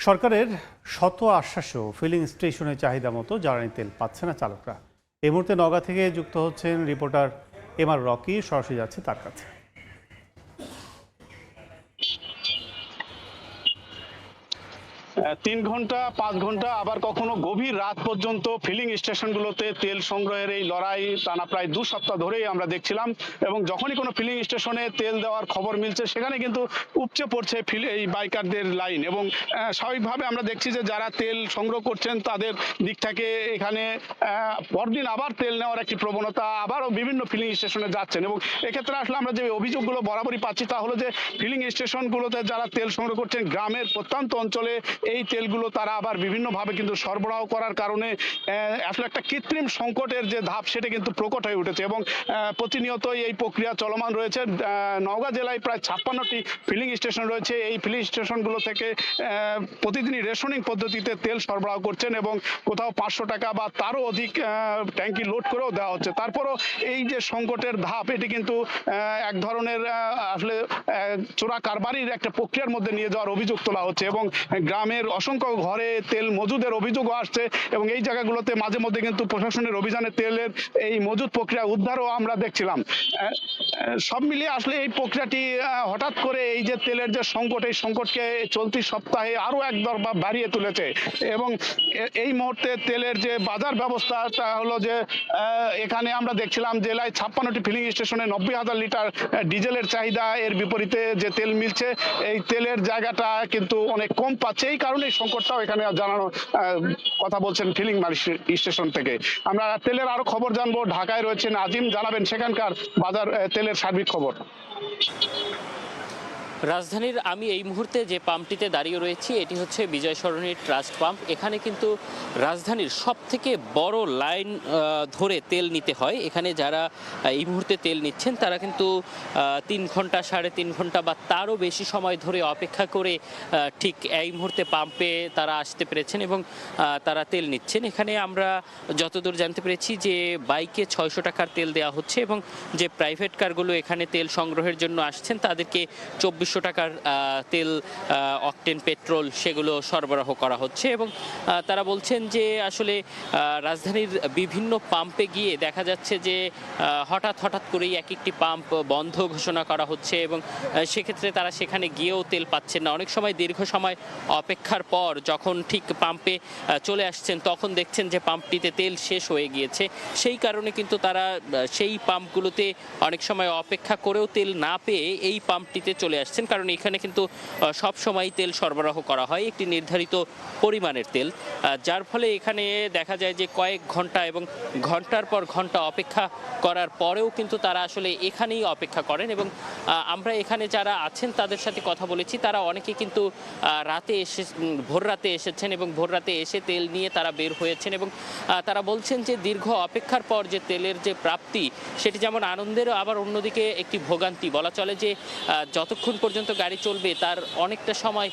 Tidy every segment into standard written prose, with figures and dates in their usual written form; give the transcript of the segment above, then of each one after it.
সরকারের শত আশ্বাসেও ফিলিং স্টেশনে চাহিদা মতো জ্বালানি তেল পাচ্ছে না চালকরা। এই মুহূর্তে নওগাঁ থেকে যুক্ত হচ্ছেন রিপোর্টার এমআর রকি, সরাসরি যাচ্ছে তার কাছে। 3 ঘন্টা 5 ঘন্টা আবার কখনো গভীর রাত পর্যন্ত ফিলিং স্টেশনগুলোতে তেল সংগ্রহের এই লড়াই টানা প্রায় 2 সপ্তাহ ধরেই আমরা দেখছিলাম। এবং যখনই কোনো ফিলিং স্টেশনে তেল দেওয়ার খবর মিলছে সেখানে কিন্তু উপচে পড়ছে এই বাইকারদের লাইন। এবং স্বাভাবিকভাবে আমরা দেখছি যে যারা তেল সংগ্রহ করছেন তাদের দিক থেকে এখানে পরদিন আবার তেল নেওয়ার একটি প্রবণতা, আবারও বিভিন্ন ফিলিং স্টেশনে যাচ্ছেন। এবং এক্ষেত্রে আসলে আমরা যে অভিযোগগুলো বরাবরই পাচ্ছি তা হলো যে ফিলিং স্টেশনগুলোতে যারা তেল সংগ্রহ করছেন গ্রামের প্রত্যন্ত অঞ্চলে এই তেলগুলো তারা আবার বিভিন্নভাবে কিন্তু সরবরাহ করার কারণে আসলে একটা কৃত্রিম সংকটের যে ধাপ সেটা কিন্তু প্রকট হয়ে উঠেছে। এবং প্রতিনিয়তই এই প্রক্রিয়া চলমান রয়েছে। নওগাঁ জেলায় প্রায় 56টি ফিলিং স্টেশন রয়েছে। এই ফিলিং স্টেশনগুলো থেকে প্রতিদিনই রেশনিং পদ্ধতিতে তেল সরবরাহ করছেন এবং কোথাও 500 টাকা বা তারও অধিক ট্যাঙ্কি লোড করেও দেওয়া হচ্ছে। তারপরও এই যে সংকটের ধাপ এটি কিন্তু এক ধরনের আসলে চোরা কারবারির একটা প্রক্রিয়ার মধ্যে নিয়ে যাওয়ার অভিযোগ তোলা হচ্ছে। এবং গ্রামের অসংখ্য ঘরে তেল মজুদের অভিযোগও আসছে। এবং এই জায়গাগুলোতে মাঝে মধ্যে কিন্তু প্রশাসনের অভিযানে তেলের এই মজুদ প্রক্রিয়া উদ্ধারও আমরা দেখছিলাম। সব মিলিয়ে আসলে এই প্রক্রিয়াটি হঠাৎ করে এই যে তেলের যে সংকট, এই সংকটকে চলতি সপ্তাহে আরো এক দরবার বাড়িয়ে তুলেছে। এবং এই মুহূর্তে তেলের যে বাজার ব্যবস্থাটা হলো যে এখানে আমরা দেখছিলাম জেলায় 56টি ফিলিং স্টেশনে 90,000 লিটার ডিজেলের চাহিদা, এর বিপরীতে যে তেল মিলছে এই তেলের জায়গাটা কিন্তু অনেক কম পাচ্ছে। এই কারণে সংকটটাও এখানে জানানো কথা বলছেন ফিলিং স্টেশন থেকে। আমরা তেলের আরো খবর জানবো। ঢাকায় রয়েছেন আজিম, জানাবেন সেখানকার বাজার তেলের সার্বিক খবর। রাজধানীর আমি এই মুহূর্তে যে পাম্পটিতে দাঁড়িয়ে রয়েছি এটি হচ্ছে বিজয় সরণি ট্রাস্ট পাম্প। এখানে কিন্তু রাজধানীর সব থেকে বড় লাইন ধরে তেল নিতে হয়। এখানে যারা এই মুহূর্তে তেল নিচ্ছেন তারা কিন্তু 3 ঘন্টা 3.5 ঘন্টা বা তারও বেশি সময় ধরে অপেক্ষা করে ঠিক এই মুহূর্তে পাম্পে তারা আসতে পেরেছেন এবং তারা তেল নিচ্ছেন। এখানে আমরা যতদূর জানতে পেরেছি যে বাইকে 600 টাকার তেল দেওয়া হচ্ছে এবং যে প্রাইভেট কারগুলো এখানে তেল সংগ্রহের জন্য আসছেন তাদেরকে 2400 টাকার তেল, অকটেন পেট্রোল সেগুলো সরবরাহ করা হচ্ছে। এবং তারা বলছেন যে আসলে রাজধানীর বিভিন্ন পাম্পে গিয়ে দেখা যাচ্ছে যে হঠাৎ করেই এক একটি পাম্প বন্ধ ঘোষণা করা হচ্ছে এবং সেক্ষেত্রে তারা সেখানে গিয়েও তেল পাচ্ছেন না। অনেক সময় দীর্ঘ সময় অপেক্ষার পর যখন ঠিক পাম্পে চলে আসছেন তখন দেখছেন যে পাম্পটিতে তেল শেষ হয়ে গিয়েছে। সেই কারণে কিন্তু তারা সেই পাম্পগুলোতে অনেক সময় অপেক্ষা করেও তেল না পেয়ে এই পাম্পটিতে চলে আসছেন, কারণ এখানে কিন্তু সব সময় তেল সরবরাহ করা হয় একটি নির্ধারিত পরিমাণের তেল, যার ফলে এখানে দেখা যায় যে কয়েক ঘন্টা এবং ঘন্টার পর ঘন্টা অপেক্ষা করার পরেও কিন্তু তারা আসলে এখানেই অপেক্ষা করেন। এবং আমরা এখানে যারা আছেন তাদের সাথে কথা বলেছি, তারা অনেকে কিন্তু ভোর রাতে এসেছেন এবং ভোর রাতে এসে তেল নিয়ে তারা বের হয়েছেন। এবং তারা বলছেন যে দীর্ঘ অপেক্ষার পর যে তেলের যে প্রাপ্তি সেটি যেমন আনন্দের, আবার অন্যদিকে একটি ভোগান্তি। বলা চলে যে যতক্ষণ পর্যন্ত গাড়ি চলবে তার অনেকটা সময়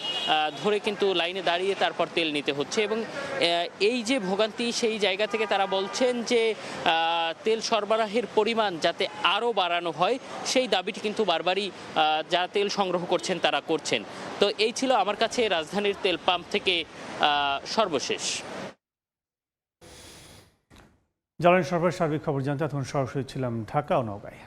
ধরে কিন্তু লাইনে দাঁড়িয়ে তারপর তেল নিতে হচ্ছে। এবং এই যে ভোগান্তি, সেই জায়গা থেকে তারা বলছেন যে তেল সরবরাহের পরিমাণ যাতে আরও বাড়ানো হয় সেই দাবিটি কিন্তু বারবারই যারা তেল সংগ্রহ করছেন তারা করছেন। তো এই ছিল আমার কাছে রাজধানীর তেল পাম্প থেকে সর্বশেষ। জ্বালানি সরবরাহের সার্বিক খবর জানতে এখন সরাসরি ছিলাম ঢাকা ও নওগাঁয়।